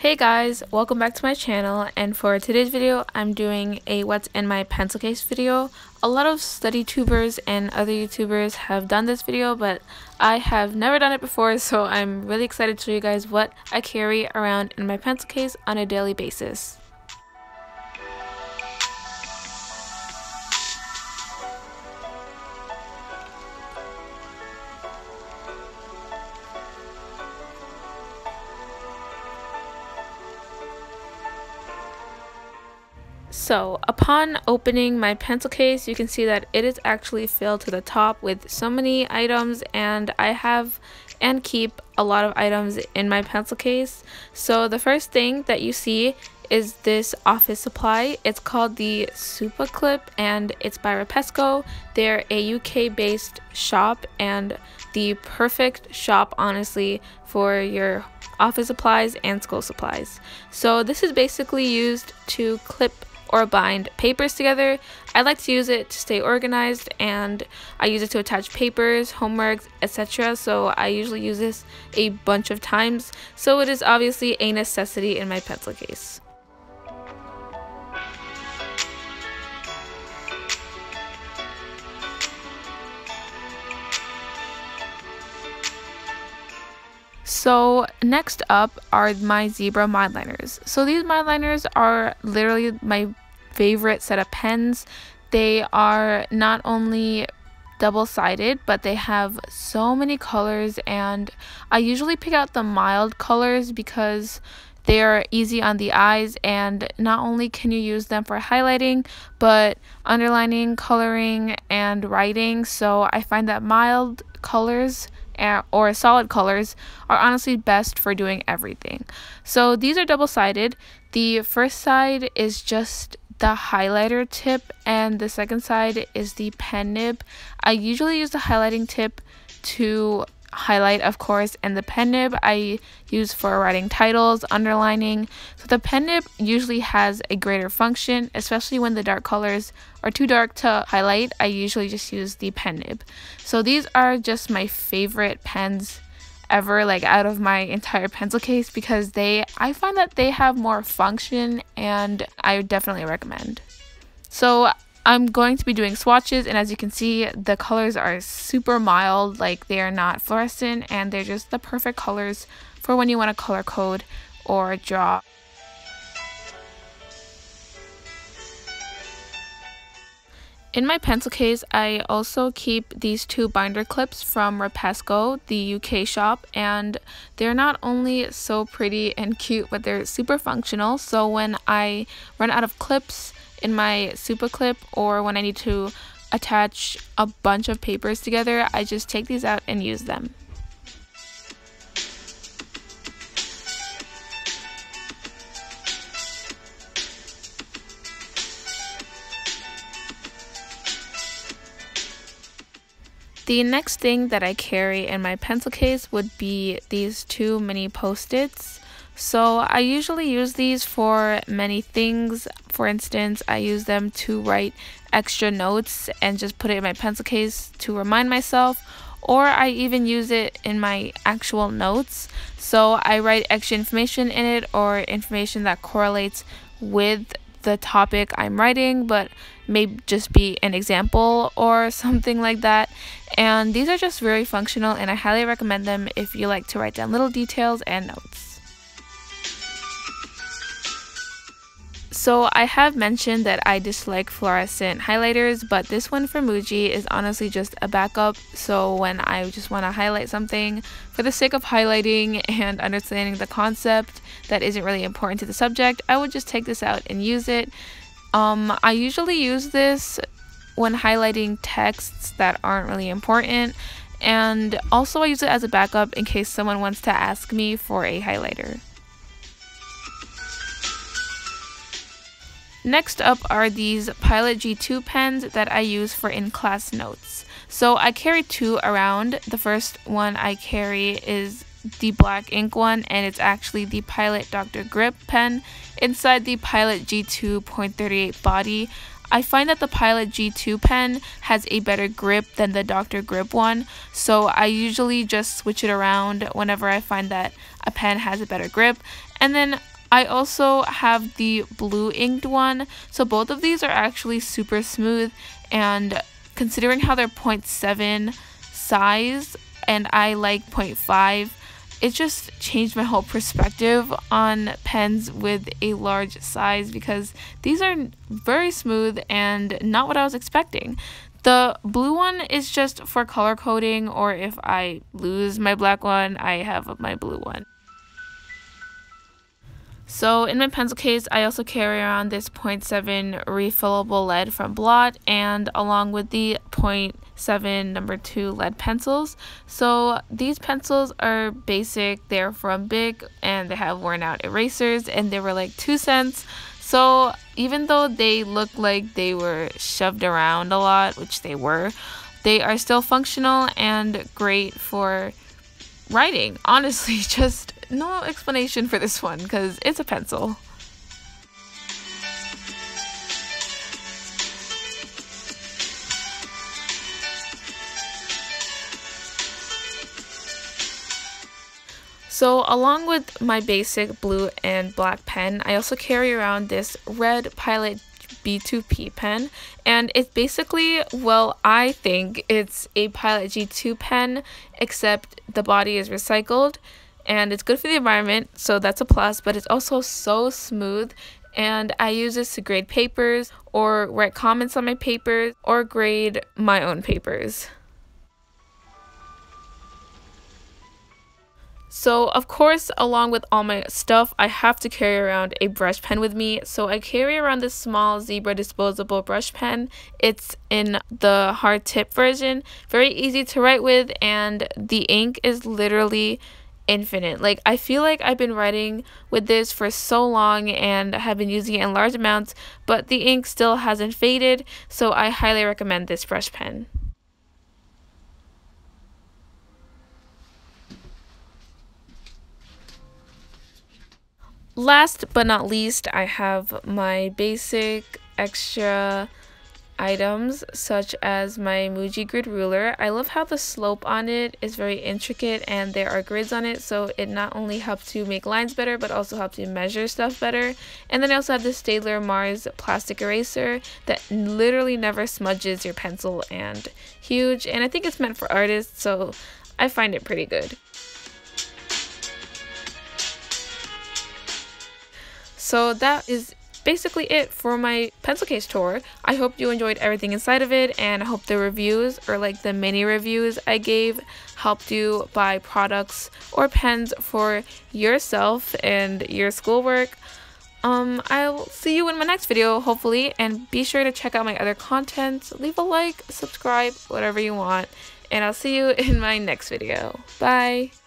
Hey guys, welcome back to my channel, and for today's video I'm doing a what's in my pencil case video. A lot of study tubers and other YouTubers have done this video, but I have never done it before, so I'm really excited to show you guys what I carry around in my pencil case on a daily basis. So, upon opening my pencil case, you can see that it is actually filled to the top with so many items, and I have and keep a lot of items in my pencil case. So the first thing that you see is this office supply. It's called the Super Clip and it's by Repesco. They're a UK based shop and the perfect shop, honestly, for your office supplies and school supplies. So this is basically used to clip or bind papers together. I like to use it to stay organized, and I use it to attach papers, homeworks, etc. So I usually use this a bunch of times, so it is obviously a necessity in my pencil case. So next up are my zebra Mildliners. So these Mildliners are literally my favorite set of pens. They are not only double-sided, but they have so many colors, and I usually pick out the mild colors because they are easy on the eyes, and not only can you use them for highlighting, but underlining, coloring, and writing. So I find that mild colors or solid colors are honestly best for doing everything. So these are double-sided. The first side is just the highlighter tip and the second side is the pen nib. I usually use the highlighting tip to highlight, of course, and the pen nib I use for writing titles, underlining. So the pen nib usually has a greater function, especially when the dark colors are too dark to highlight. I usually just use the pen nib. So these are just my favorite pens ever, like out of my entire pencil case, because I find that they have more function, and I definitely recommend. So I'm going to be doing swatches, and as you can see, the colors are super mild, like they are not fluorescent, and they're just the perfect colors for when you want to color code or draw. In my pencil case, I also keep these two binder clips from Repesco, the UK shop, and they're not only so pretty and cute, but they're super functional. So when I run out of clips in my Super Clip, or when I need to attach a bunch of papers together, I just take these out and use them. The next thing that I carry in my pencil case would be these two mini post-its. So I usually use these for many things. For instance, I use them to write extra notes and just put it in my pencil case to remind myself, or I even use it in my actual notes. So I write extra information in it, or information that correlates with the topic I'm writing, but may just be an example or something like that. And these are just very functional, and I highly recommend them if you like to write down little details and notes. So I have mentioned that I dislike fluorescent highlighters, but this one from Muji is honestly just a backup. So when I just want to highlight something for the sake of highlighting and understanding the concept that isn't really important to the subject, I would just take this out and use it. I usually use this when highlighting texts that aren't really important, and also I use it as a backup in case someone wants to ask me for a highlighter. Next up are these Pilot G2 pens that I use for in-class notes. So I carry two around. The first one I carry is the black ink one, and it's actually the Pilot Dr. Grip pen inside the Pilot G2 .38 body. I find that the Pilot G2 pen has a better grip than the Dr. Grip one, so I usually just switch it around whenever I find that a pen has a better grip. And then I also have the blue inked one. So both of these are actually super smooth, and considering how they're 0.7 size and I like 0.5, it just changed my whole perspective on pens with a large size, because these are very smooth and not what I was expecting. The blue one is just for color coding, or if I lose my black one, I have my blue one. So in my pencil case, I also carry around this 0.7 refillable lead from Blot, and along with the 0.7 number 2 lead pencils. So these pencils are basic, they're from Bic, and they have worn out erasers, and they were like 2 cents. So even though they look like they were shoved around a lot, which they were, they are still functional and great for writing. Honestly, just no explanation for this one because it's a pencil. So along with my basic blue and black pen, I also carry around this red Pilot B2P pen, and it's basically, well, I think it's a Pilot G2 pen, except the body is recycled, and it's good for the environment, so that's a plus, but it's also so smooth, and I use this to grade papers, or write comments on my papers, or grade my own papers. So of course, along with all my stuff, I have to carry around a brush pen with me. So I carry around this small Zebra disposable brush pen. It's in the hard tip version, very easy to write with, and the ink is literally infinite. Like, I feel like I've been writing with this for so long and have been using it in large amounts, but the ink still hasn't faded, so I highly recommend this brush pen. Last but not least, I have my basic extra items such as my Muji grid ruler. I love how the slope on it is very intricate and there are grids on it, so it not only helps you make lines better but also helps you measure stuff better. And then I also have the Staedtler Mars plastic eraser that literally never smudges your pencil, and huge, and I think it's meant for artists, so I find it pretty good. So that is basically it for my pencil case tour. I hope you enjoyed everything inside of it, and I hope the reviews, or like the mini reviews I gave, helped you buy products or pens for yourself and your schoolwork. I'll see you in my next video, hopefully, and be sure to check out my other content. Leave a like, subscribe, whatever you want, and I'll see you in my next video. Bye!